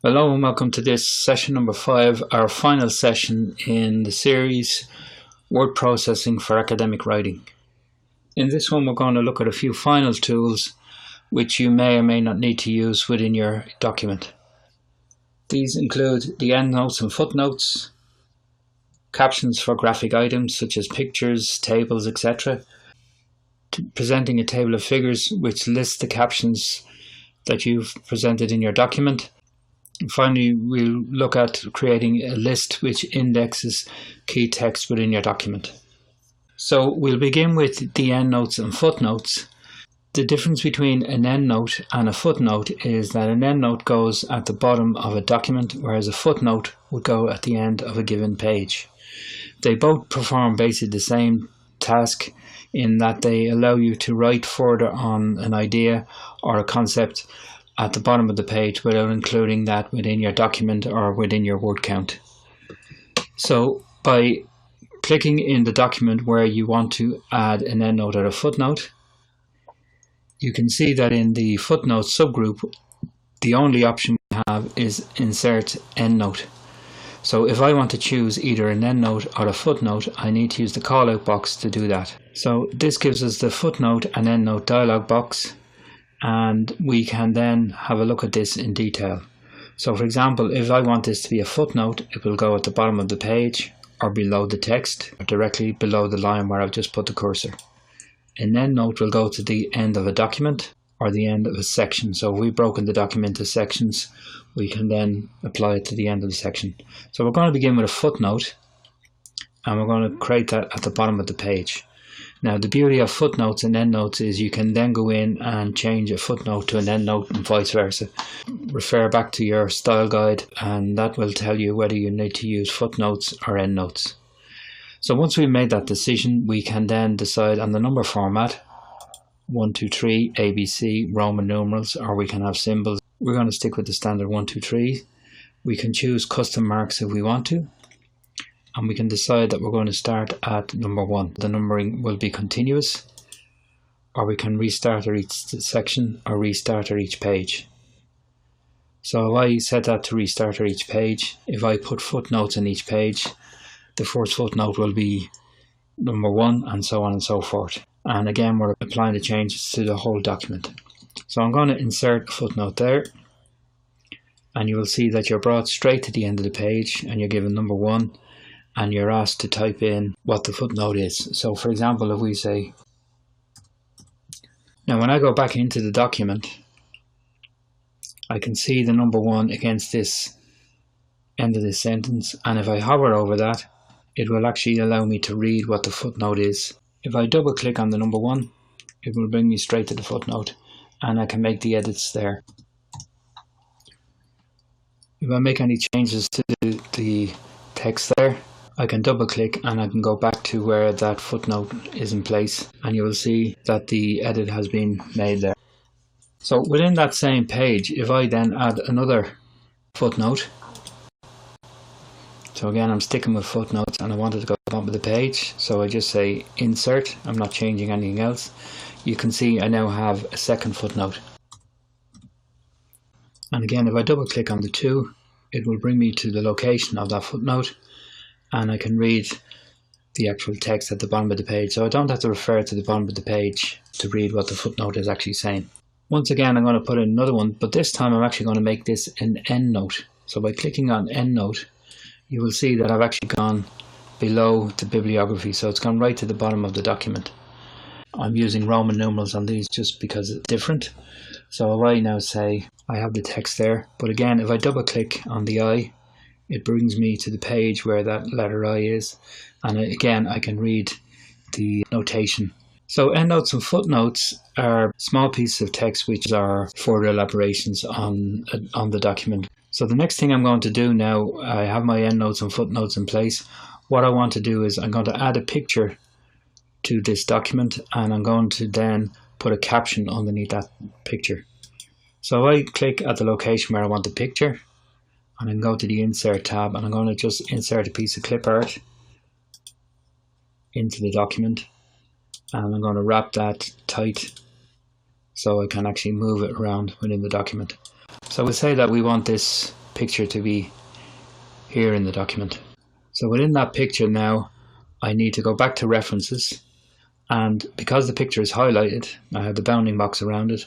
Hello and welcome to this session number 5, our final session in the series Word Processing for Academic Writing. In this one we're going to look at a few final tools which you may or may not need to use within your document. These include the endnotes and footnotes, captions for graphic items such as pictures, tables, etc., presenting a table of figures which lists the captions that you've presented in your document. And finally, we'll look at creating a list which indexes key text within your document. So we'll begin with the endnotes and footnotes. The difference between an endnote and a footnote is that an endnote goes at the bottom of a document, whereas a footnote would go at the end of a given page. They both perform basically the same task in that they allow you to write further on an idea or a concept at the bottom of the page without including that within your document or within your word count. So by clicking in the document where you want to add an endnote or a footnote, you can see that in the footnote subgroup the only option we have is insert endnote. So if I want to choose either an endnote or a footnote, I need to use the callout box to do that. So this gives us the footnote and endnote dialog box, and we can then have a look at this in detail. So for example, if I want this to be a footnote, it will go at the bottom of the page or below the text or directly below the line where I've just put the cursor. An endnote will go to the end of a document or the end of a section. So if we've broken the document into sections, we can then apply it to the end of the section. So we're going to begin with a footnote, and we're going to create that at the bottom of the page. Now the beauty of footnotes and endnotes is you can then go in and change a footnote to an endnote and vice versa. Refer back to your style guide and that will tell you whether you need to use footnotes or endnotes. So once we've made that decision, we can then decide on the number format, 1, 2, 3, ABC, Roman numerals, or we can have symbols. We're going to stick with the standard 1, 2, 3. We can choose custom marks if we want to. And we can decide that we're going to start at number 1. The numbering will be continuous, or we can restart at each section or restart at each page. So if I set that to restart at each page, if I put footnotes in each page, the first footnote will be number 1 and so on and so forth. And again, we're applying the changes to the whole document. So I'm going to insert a footnote there, and you will see that you're brought straight to the end of the page and you're given number 1. And you're asked to type in what the footnote is. So for example, if we say, now when I go back into the document, I can see the number 1 against this end of this sentence, and if I hover over that, it will actually allow me to read what the footnote is. If I double click on the number 1, it will bring me straight to the footnote, and I can make the edits there. If I make any changes to the text there, I can double click and I can go back to where that footnote is in place, and you will see that the edit has been made there. So within that same page, if I then add another footnote, so again I'm sticking with footnotes and I wanted to go to the bottom of the page, so I just say insert, I'm not changing anything else. You can see I now have a second footnote. And again, if I double click on the 2, it will bring me to the location of that footnote, and I can read the actual text at the bottom of the page. So I don't have to refer to the bottom of the page to read what the footnote is actually saying. Once again, I'm going to put in another one, but this time I'm actually going to make this an endnote. So by clicking on endnote, you will see that I've actually gone below the bibliography. So it's gone right to the bottom of the document. I'm using Roman numerals on these just because it's different. So if I now say I have the text there, but again, if I double click on the I, it brings me to the page where that letter I is, and again I can read the notation. So endnotes and footnotes are small pieces of text which are further elaborations on the document. So the next thing I'm going to do now, I have my endnotes and footnotes in place. What I want to do is I'm going to add a picture to this document, and I'm going to then put a caption underneath that picture. So I click at the location where I want the picture, and I can go to the insert tab, and I'm going to just insert a piece of clip art into the document, and I'm going to wrap that tight so I can actually move it around within the document. So we'll say that we want this picture to be here in the document. So within that picture now, I need to go back to references, and because the picture is highlighted, I have the bounding box around it,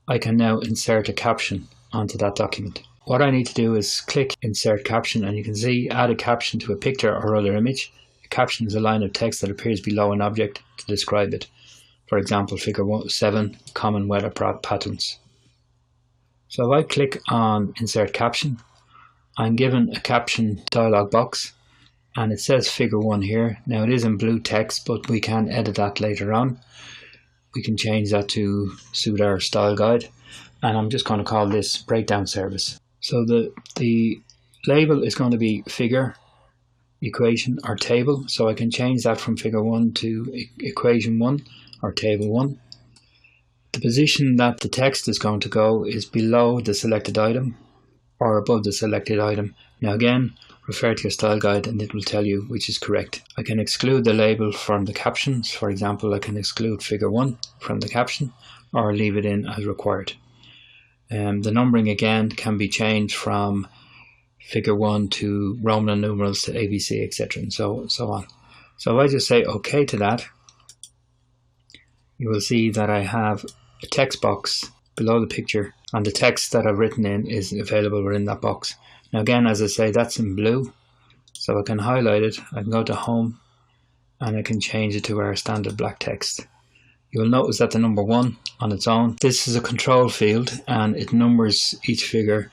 I can now insert a caption onto that document. What I need to do is click insert caption, and you can see add a caption to a picture or other image. A caption is a line of text that appears below an object to describe it. For example, figure 7, common weather patterns. So if I click on insert caption, I'm given a caption dialog box, and it says figure 1 here. Now it is in blue text, but we can edit that later on. We can change that to suit our style guide, and I'm just going to call this breakdown service. So the label is going to be figure, equation or table, so I can change that from figure 1 to equation 1 or table 1. The position that the text is going to go is below the selected item or above the selected item. Now again, refer to your style guide and it will tell you which is correct. I can exclude the label from the captions. For example, I can exclude figure 1 from the caption or leave it in as required. The numbering again can be changed from figure 1 to Roman numerals to ABC, etc. and so on. So if I just say OK to that, you will see that I have a text box below the picture, and the text that I've written in is available within that box. Now again, as I say, that's in blue, so I can highlight it. I can go to home and I can change it to our standard black text. You'll notice that the number 1 on its own, this is a control field and it numbers each figure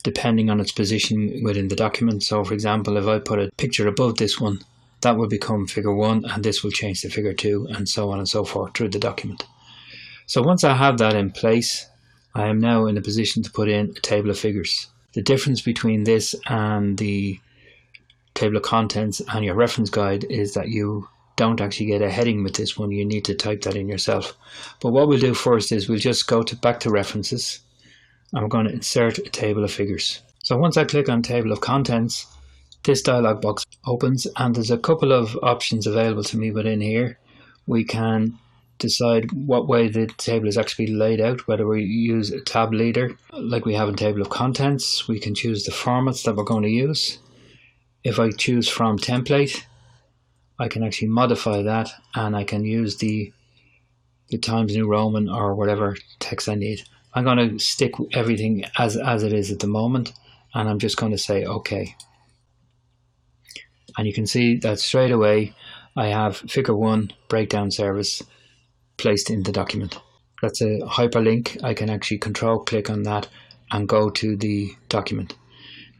depending on its position within the document. So for example, if I put a picture above this one, that will become figure 1 and this will change to figure 2 and so on and so forth through the document. So once I have that in place, I am now in a position to put in a table of figures. The difference between this and the table of contents and your reference guide is that you don't actually get a heading with this one. You need to type that in yourself. But what we'll do first is we'll just go back to references and we're going to insert a table of figures. So once I click on table of contents, this dialog box opens and there's a couple of options available to me within here. We can decide what way the table is actually laid out, whether we use a tab leader like we have in table of contents. We can choose the formats that we're going to use. If I choose from template, I can actually modify that and I can use the Times New Roman or whatever text I need. I'm going to stick everything as it is at the moment, and I'm just going to say OK. And you can see that straight away I have figure 1 breakdown service placed in the document. That's a hyperlink. I can actually control click on that and go to the document.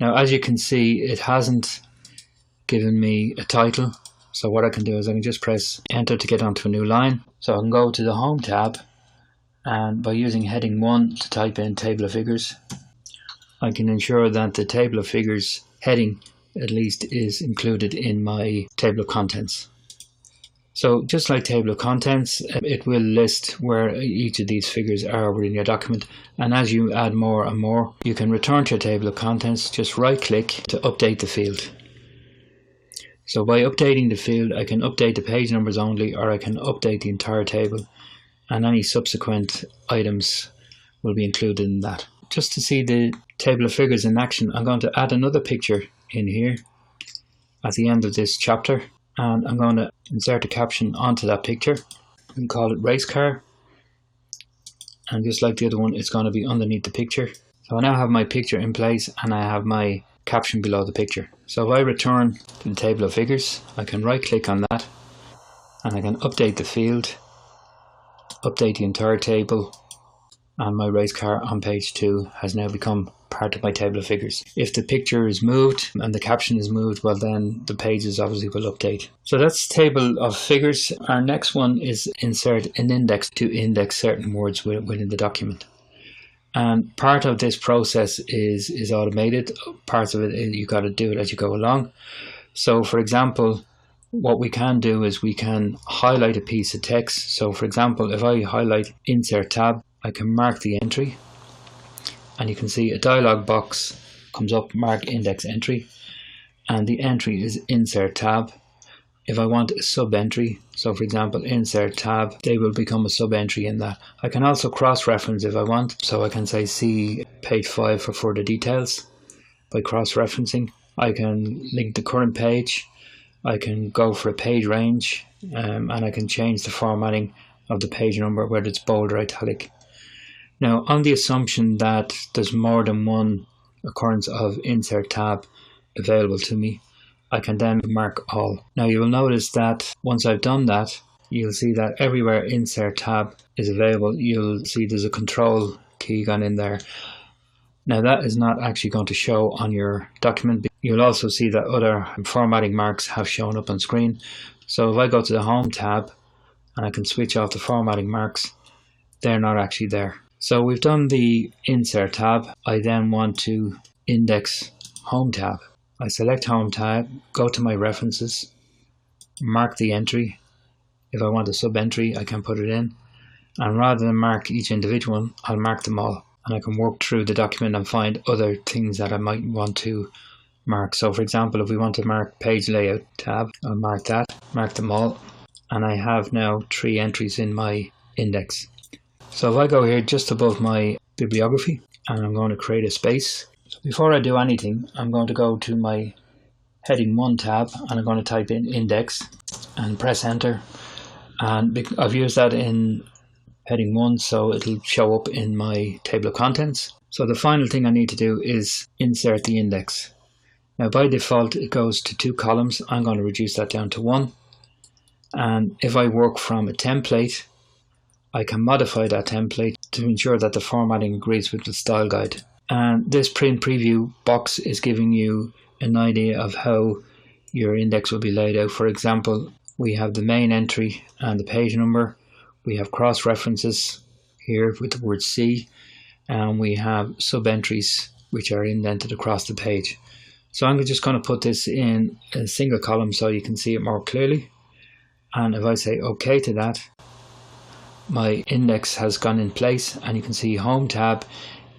Now as you can see, it hasn't given me a title. So what I can do is I can just press enter to get onto a new line. So I can go to the home tab, and by using heading 1 to type in table of figures, I can ensure that the table of figures heading at least is included in my table of contents. So just like table of contents, it will list where each of these figures are within your document, and as you add more and more, you can return to your table of contents, just right click to update the field. So by updating the field, I can update the page numbers only, or I can update the entire table, and any subsequent items will be included in that. Just to see the table of figures in action, I'm going to add another picture in here at the end of this chapter, and I'm going to insert a caption onto that picture and call it race car, and just like the other one, it's going to be underneath the picture. So I now have my picture in place and I have my caption below the picture. So if I return to the table of figures, I can right click on that and I can update the field, update the entire table, and my race car on page 2 has now become part of my table of figures. If the picture is moved and the caption is moved, well then the pages obviously will update. So that's table of figures. Our next one is insert an index to index certain words within the document. And part of this process is automated. Parts of it, you got to do it as you go along. So for example, what we can do is we can highlight a piece of text. So for example, if I highlight insert tab, I can mark the entry, and you can see a dialog box comes up, mark index entry, and the entry is insert tab. If I want a sub entry, so for example insert tab, they will become a sub entry in that. I can also cross reference if I want, so I can say see page 5 for further details. by cross-referencing. I can link the current page, I can go for a page range, and I can change the formatting of the page number, whether it's bold or italic. Now, on the assumption that there's more than one occurrence of insert tab available to me, I can then mark all. Now you will notice that once I've done that, you'll see that everywhere insert tab is available, you'll see there's a control key gone in there. Now that is not actually going to show on your document. You'll also see that other formatting marks have shown up on screen. So if I go to the Home tab and I can switch off the formatting marks, they're not actually there. So we've done the Insert tab. I then want to index Home tab. I select Home tab, go to my references, mark the entry. If I want a sub-entry, I can put it in. And rather than mark each individual one, I'll mark them all. And I can work through the document and find other things that I might want to mark. So for example, if we want to mark Page Layout tab, I'll mark that, mark them all. And I have now 3 entries in my index. So if I go here just above my bibliography, and I'm going to create a space. So before I do anything, I'm going to go to my Heading 1 tab, and I'm going to type in index and press enter. And I've used that in Heading 1, so it'll show up in my table of contents. So the final thing I need to do is insert the index. Now by default it goes to 2 columns. I'm going to reduce that down to 1. And if I work from a template, I can modify that template to ensure that the formatting agrees with the style guide. And this print preview box is giving you an idea of how your index will be laid out. For example, we have the main entry and the page number. We have cross references here with the word C, and we have sub entries which are indented across the page. So I'm just going to put this in a single column so you can see it more clearly. And if I say OK to that, my index has gone in place, and you can see Home tab,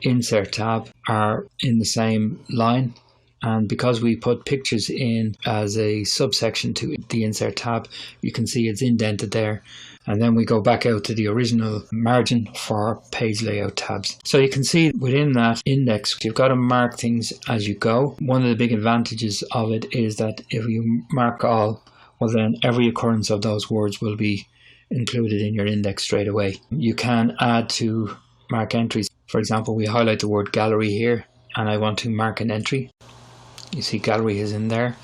Insert tab are in the same line. And because we put pictures in as a subsection to the Insert tab, you can see it's indented there. And then we go back out to the original margin for Page Layout tabs. So you can see within that index, you've got to mark things as you go. One of the big advantages of it is that if you mark all, well then every occurrence of those words will be included in your index straight away. You can add to mark entries. For example, we highlight the word gallery here, and I want to mark an entry. You see gallery is in there.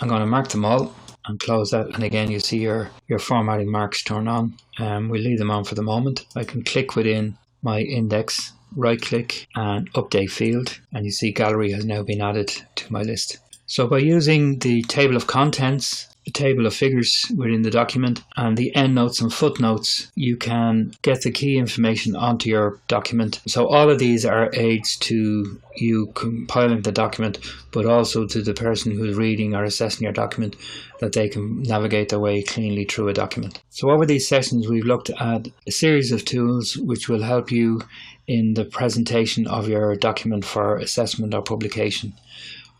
I'm going to mark them all and close that, and again you see your formatting marks turn on. We'll leave them on for the moment. I can click within my index, right click and update field, and you see gallery has now been added to my list. So by using the table of contents, the table of figures within the document, and the endnotes and footnotes, you can get the key information onto your document. So all of these are aids to you compiling the document, but also to the person who's reading or assessing your document, that they can navigate their way cleanly through a document. So over these sessions we've looked at a series of tools which will help you in the presentation of your document for assessment or publication.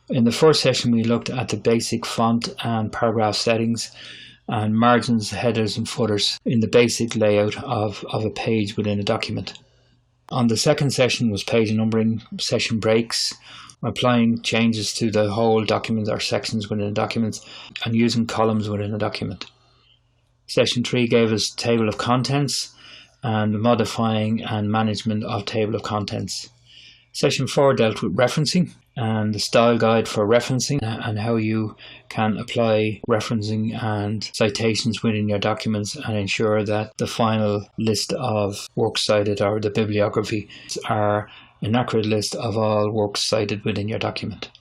In the first session we looked at the basic font and paragraph settings and margins, headers and footers in the basic layout of a page within a document. On the second session was page numbering, session breaks, applying changes to the whole document or sections within a document, and using columns within a document. Session 3 gave us table of contents and modifying and management of table of contents. Session 4 dealt with referencing and the style guide for referencing and how you can apply referencing and citations within your documents and ensure that the final list of works cited, or the bibliography, are an accurate list of all works cited within your document.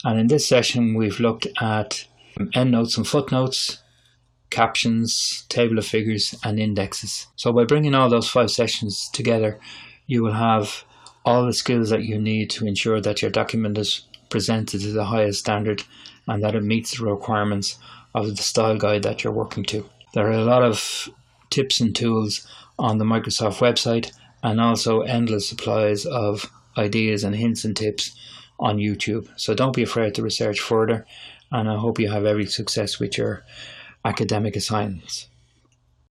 And in this session we've looked at endnotes and footnotes, captions, table of figures and indexes. So by bringing all those 5 sessions together, you will have all the skills that you need to ensure that your document is presented to the highest standard and that it meets the requirements of the style guide that you're working to. There are a lot of tips and tools on the Microsoft website, and also endless supplies of ideas and hints and tips on YouTube. So don't be afraid to research further, and I hope you have every success with your academic assignments.